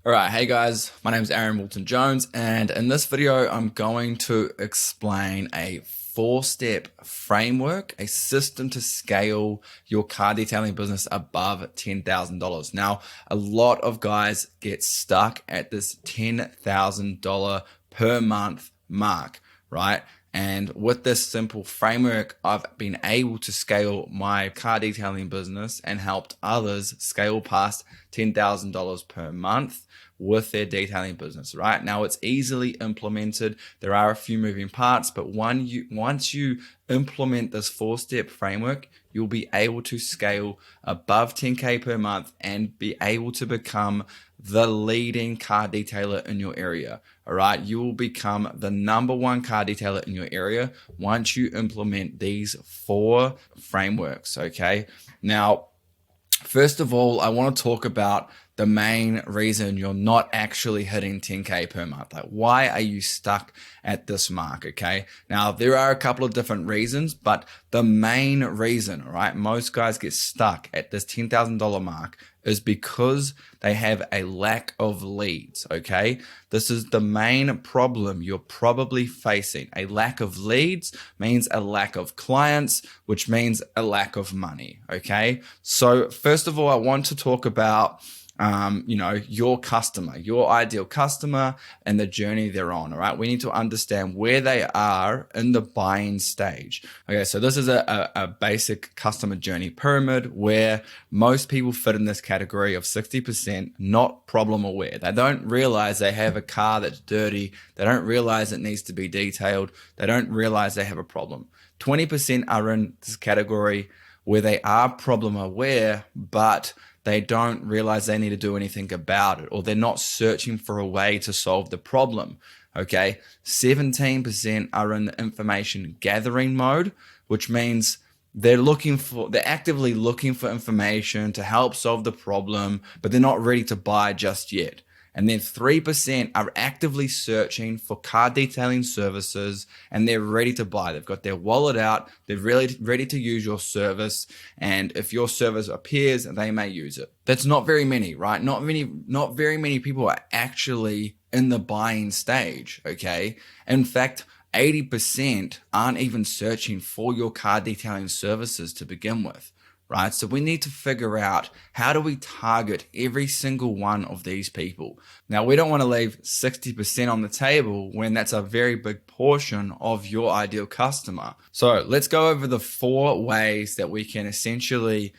All right, hey guys, my name is Wilton-Jones, and in this video, I'm going to explain a four-step framework, a system to scale your car detailing business above $10,000. Now, a lot of guys get stuck at this $10,000 per month mark, right? And with this simple framework, I've been able to scale my car detailing business and helped others scale past $10,000 per month with their detailing business. Right now, it's easily implemented. There are a few moving parts, but once you implement this four-step framework, you'll be able to scale above 10K per month and be able to become the leading car detailer in your area. All right, you will become the #1 car detailer in your area once you implement these four frameworks. Okay, now, first of all, I want to talk about the main reason you're not actually hitting 10K per month. Like, why are you stuck at this mark? Okay. Now, there are a couple of different reasons, but the main reason, all right, most guys get stuck at this $10,000 mark is because they have a lack of leads. Okay. This is the main problem you're probably facing. A lack of leads means a lack of clients, which means a lack of money. Okay. So first of all, I want to talk about your customer, your ideal customer, and the journey they're on. All right. We need to understand where they are in the buying stage. Okay. So this is a basic customer journey pyramid where most people fit in this category of 60% not problem aware. They don't realize they have a car that's dirty. They don't realize it needs to be detailed. They don't realize they have a problem. 20% are in this category where they are problem aware, but they don't realize they need to do anything about it, or they're not searching for a way to solve the problem. Okay. 17% are in the information gathering mode, which means they're actively looking for information to help solve the problem, but they're not ready to buy just yet. And then 3% are actively searching for car detailing services and they're ready to buy. They've got their wallet out. They're really ready to use your service. And if your service appears, they may use it. That's not very many, right? Not very many people are actually in the buying stage. Okay. In fact, 80% aren't even searching for your car detailing services to begin with. Right? So we need to figure out, how do we target every single one of these people? Now, we don't want to leave 60% on the table when that's a very big portion of your ideal customer. So let's go over the 4 ways that we can essentially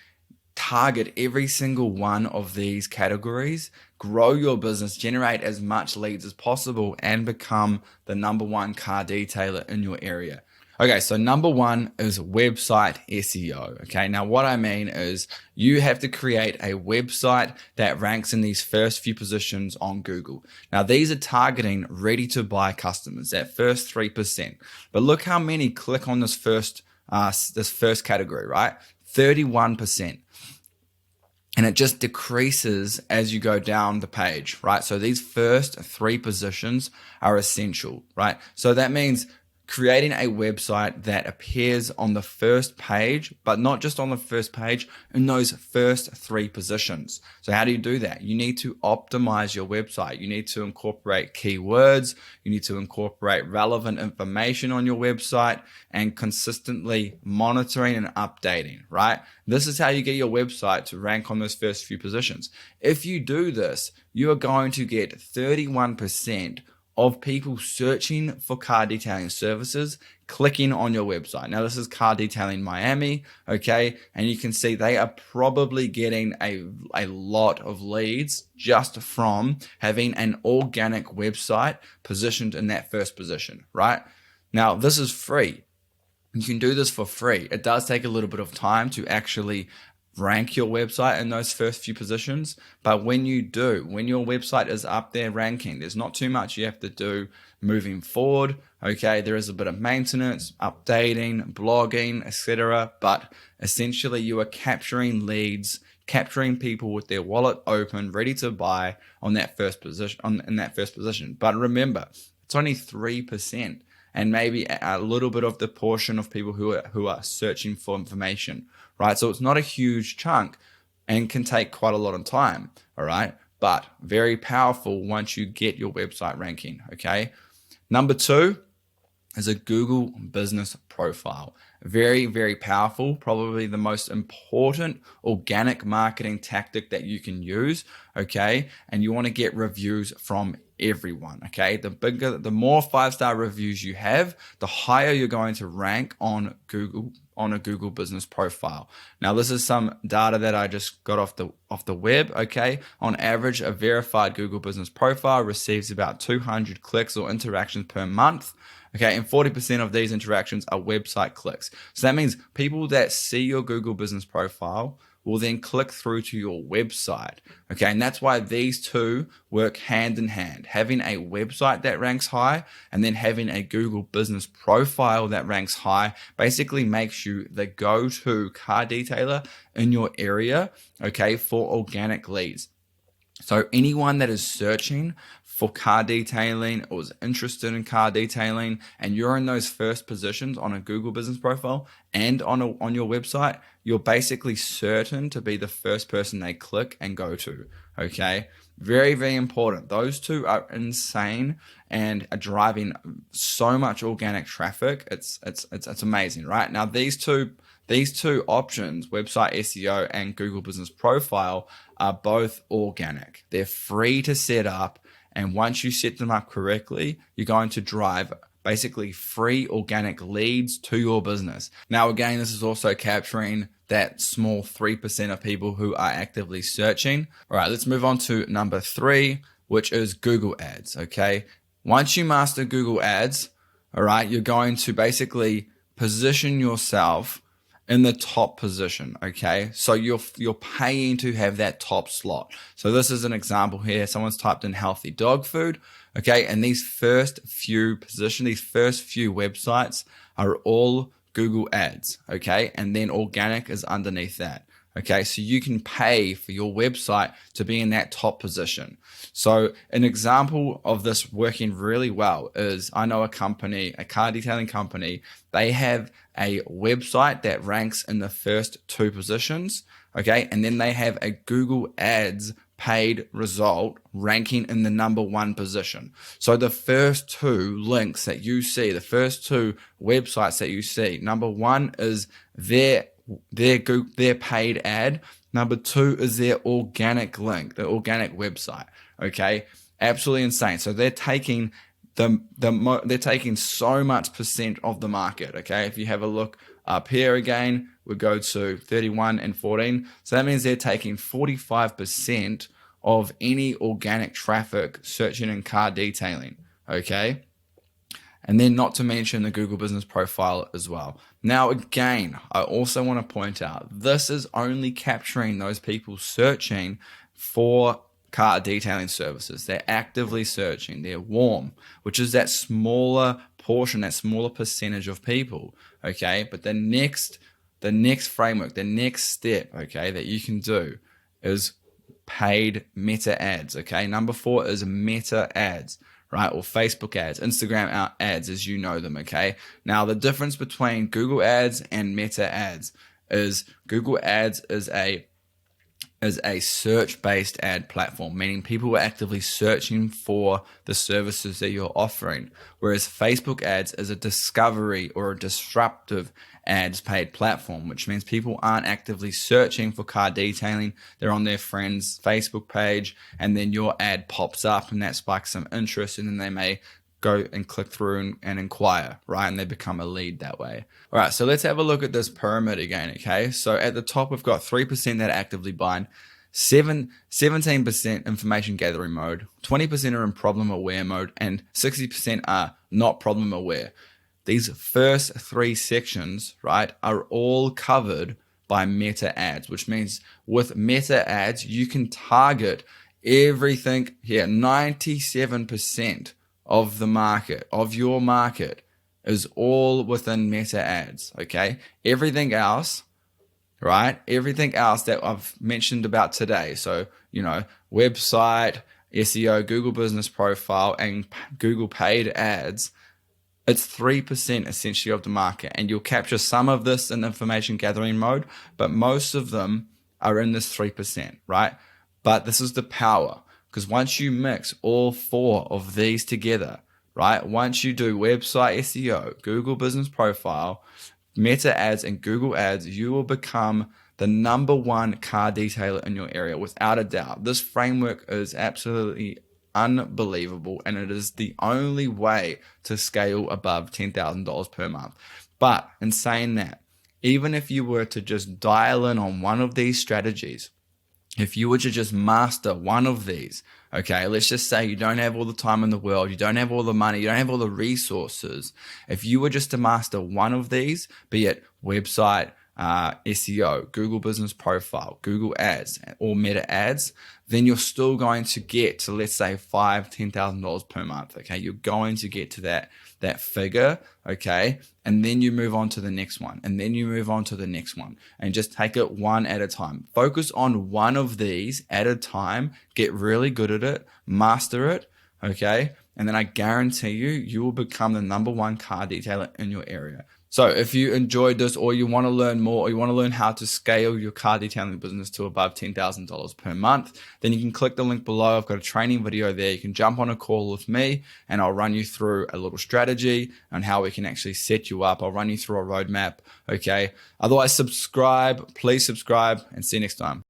target every single one of these categories, grow your business, generate as much leads as possible, and become the #1 car detailer in your area. Okay, so #1 is website SEO. Okay, now what I mean is you have to create a website that ranks in these first few positions on Google. Now, these are targeting ready to buy customers, that first 3%. But look how many click on this first category, right? 31%. And it just decreases as you go down the page, right? So these first 3 positions are essential, right? So that means creating a website that appears on the first page, but not just on the first page, in those first 3 positions. So how do you do that? You need to optimize your website. You need to incorporate keywords. You need to incorporate relevant information on your website and consistently monitoring and updating, right? This is how you get your website to rank on those first few positions. If you do this, you are going to get 31% of people searching for car detailing services clicking on your website. Now, this is Car Detailing Miami, okay? And you can see they are probably getting a lot of leads just from having an organic website positioned in that first position, right? Now, this is free. You can do this for free. It does take a little bit of time to actually rank your website in those first few positions. But when your website is up there ranking, there's not too much you have to do moving forward. Okay, there is a bit of maintenance, updating, blogging, etc. But essentially you are capturing leads, capturing people with their wallet open, ready to buy on that first position. But remember, it's only 3%. And maybe a little bit of the portion of people who are searching for information, right? So it's not a huge chunk and can take quite a lot of time, all right? but very powerful once you get your website ranking, okay? Number 2 is a Google business profile. Very, very powerful, probably the most important organic marketing tactic that you can use, okay? And you want to get reviews from everyone, okay? The more 5-star reviews you have, the higher you're going to rank on Google, on a Google business profile. Now, this is some data that I just got off the web, okay? On average, a verified Google business profile receives about 200 clicks or interactions per month. Okay, and 40% of these interactions are website clicks. So that means people that see your Google business profile will then click through to your website. Okay, and that's why these two work hand in hand. Having a website that ranks high and then having a Google business profile that ranks high basically makes you the go-to car detailer in your area, okay, for organic leads. So anyone that is searching for car detailing or is interested in car detailing and you're in those first positions on a Google business profile and on your website, you're basically certain to be the first person they click and go to, okay? Very, very important. Those two are insane and are driving so much organic traffic. It's amazing, right? Now, these two options, website SEO and Google Business Profile, are both organic. They're free to set up. And once you set them up correctly, you're going to drive basically free organic leads to your business. Now, again, this is also capturing that small 3% of people who are actively searching. All right, let's move on to number 3, which is Google Ads, okay? Once you master Google Ads, all right, you're going to basically position yourself in the top position, okay? So you're paying to have that top slot. So this is an example here. Someone's typed in healthy dog food, okay? And these first few positions, these first few websites are all Google Ads, okay? And then organic is underneath that. Okay, so you can pay for your website to be in that top position. So an example of this working really well is I know a company, a car detailing company, they have a website that ranks in the first 2 positions, okay? And then they have a Google Ads paid result ranking in the number 1 position. So the first 2 links that you see, the first 2 websites that you see, number 1 is their paid ad. Number 2 is their organic link, the organic website. Okay, absolutely insane. So they're taking they're taking so much percent of the market. Okay, if you have a look up here again, we go to 31 and 14. So that means they're taking 45% of any organic traffic searching in car detailing. Okay. And then not to mention the Google Business Profile as well. Now, again, I also want to point out, this is only capturing those people searching for car detailing services. They're actively searching. They're warm, which is that smaller portion, that smaller percentage of people, okay? But the next framework, the next step, okay, that you can do is paid meta ads, okay? Number 4 is meta ads, right? Or Facebook ads, Instagram ads as you know them, okay? Now, the difference between Google ads and meta ads is Google ads is a search-based ad platform, meaning people are actively searching for the services that you're offering, whereas Facebook ads is a discovery or a disruptive ads paid platform, which means people aren't actively searching for car detailing. They're on their friend's Facebook page, and then your ad pops up, and that spikes some interest, and then they may go and click through and inquire, right? And they become a lead that way. All right, so let's have a look at this pyramid again, okay? So at the top, we've got 3% that are actively buying, 17% information gathering mode, 20% are in problem aware mode, and 60% are not problem aware. These first 3 sections, right, are all covered by meta ads, which means with meta ads, you can target everything here. 97% of the market, of your market, is all within meta ads, okay? Everything else, right? Everything else that I've mentioned about today. So, website, SEO, Google Business Profile, and Google paid ads, it's 3% essentially of the market. And you'll capture some of this in information gathering mode, but most of them are in this 3%, right? But this is the power. Because once you mix all 4 of these together, right? Once you do website SEO, Google Business Profile, Meta ads, and Google ads, you will become the #1 car detailer in your area without a doubt. This framework is absolutely unbelievable, and it is the only way to scale above $10,000 per month. But in saying that, even if you were to just dial in on one of these strategies, if you were to just master one of these, okay, let's just say you don't have all the time in the world, you don't have all the money, you don't have all the resources. If you were just to master one of these, be it website, SEO, Google Business Profile, Google Ads, or Meta Ads, then you're still going to get to, let's say, $5,000, $10,000 per month. Okay, you're going to get to that figure. Okay, and then you move on to the next one, and then you move on to the next one, and just take it one at a time. Focus on one of these at a time. Get really good at it, master it. Okay, and then I guarantee you will become the #1 car detailer in your area. So if you enjoyed this, or you want to learn more, or you want to learn how to scale your car detailing business to above $10,000 per month, then you can click the link below. I've got a training video there. You can jump on a call with me and I'll run you through a little strategy on how we can actually set you up. I'll run you through a roadmap. Okay. Otherwise, subscribe, please subscribe, and see you next time.